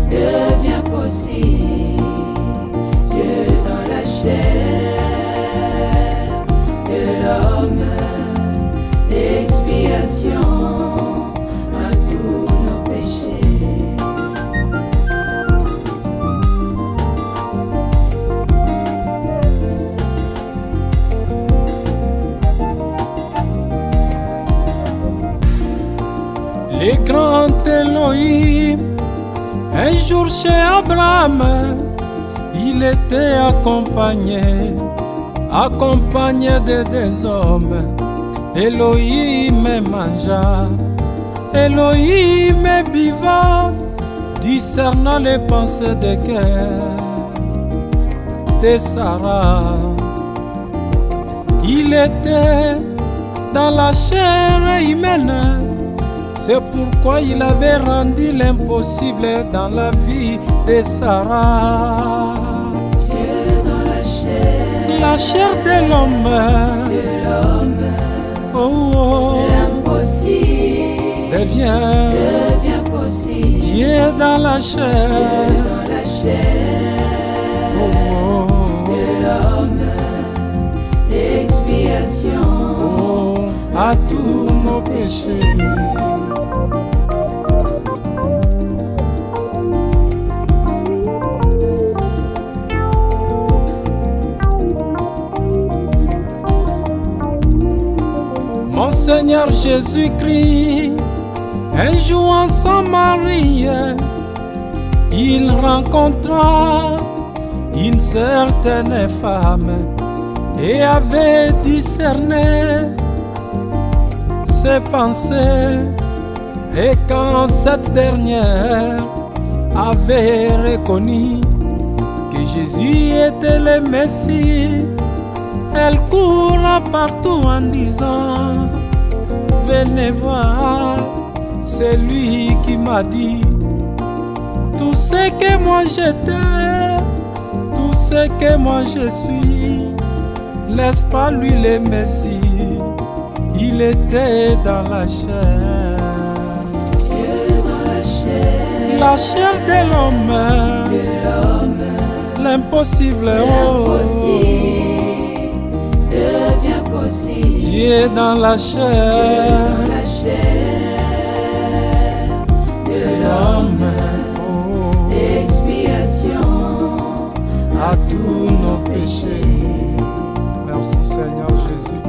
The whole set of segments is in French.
Devient possible, Dieu dans la chair de l'homme, l'expiation à tous nos péchés. Les grands Elohim, un jour chez Abraham, il était accompagné de deux hommes. Elohim est mangeant, Elohim est vivant, discernant les pensées de cœur de Sarah. Il était dans la chair humaine, c'est pourquoi il avait rendu l'impossible dans la vie de Sarah. Dieu dans la chair de l'homme, l'impossible devient possible. Dieu dans la chair, de l'homme, l'expiation à tous nos péchés. Mon Seigneur Jésus-Christ, un jour en Samarie, il rencontra une certaine femme et avait discerné ses pensées. Et quand cette dernière avait reconnu que Jésus était le Messie, elle court partout en disant: venez voir, c'est lui qui m'a dit tout ce que moi j'étais, tout ce que moi je suis. Laisse pas lui le Messie, il était dans la chair. Dieu dans la chair de l'homme, l'impossible devient possible. Dieu dans la chair, de l'homme, l'expiation à tous nos péchés. Merci Seigneur Jésus.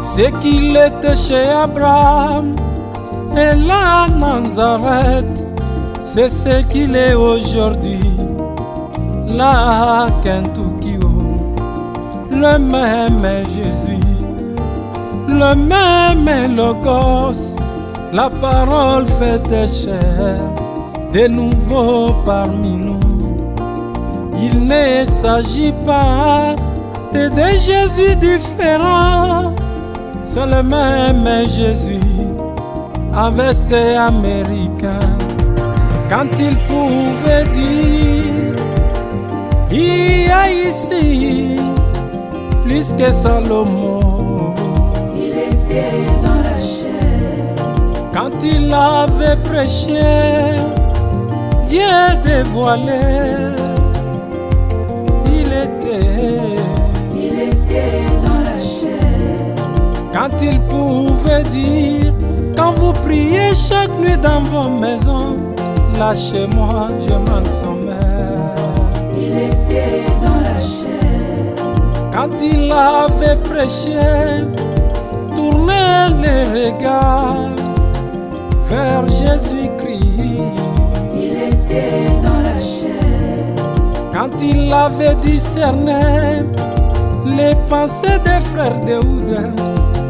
C'est qu'il était chez Abraham et là à Nazareth, c'est ce qu'il est aujourd'hui, là à Kentucky. Le même Jésus, le même Logos, la parole faite chair, de nouveau parmi nous. Il ne s'agit pas de deux Jésus différents, c'est le même Jésus, avec américain. Quand il pouvait dire, il y a ici plus que Salomon. Il était dans la chair. Quand il avait prêché, Dieu dévoilé. Il était dans la chair. Quand il pouvait dire, quand vous priez chaque nuit dans vos maisons, lâchez-moi, je manque son mère. Il était dans la chair. Quand il avait prêché, tournez les regards vers Jésus-Christ. Il était dans la chair. Quand il avait discerné les pensées des frères d'Éhoud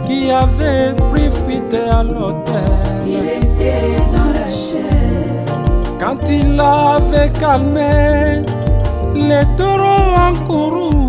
qui avaient pris fuite à l'autel, il était dans la chair. Quand il avait calmé les taureaux en courroux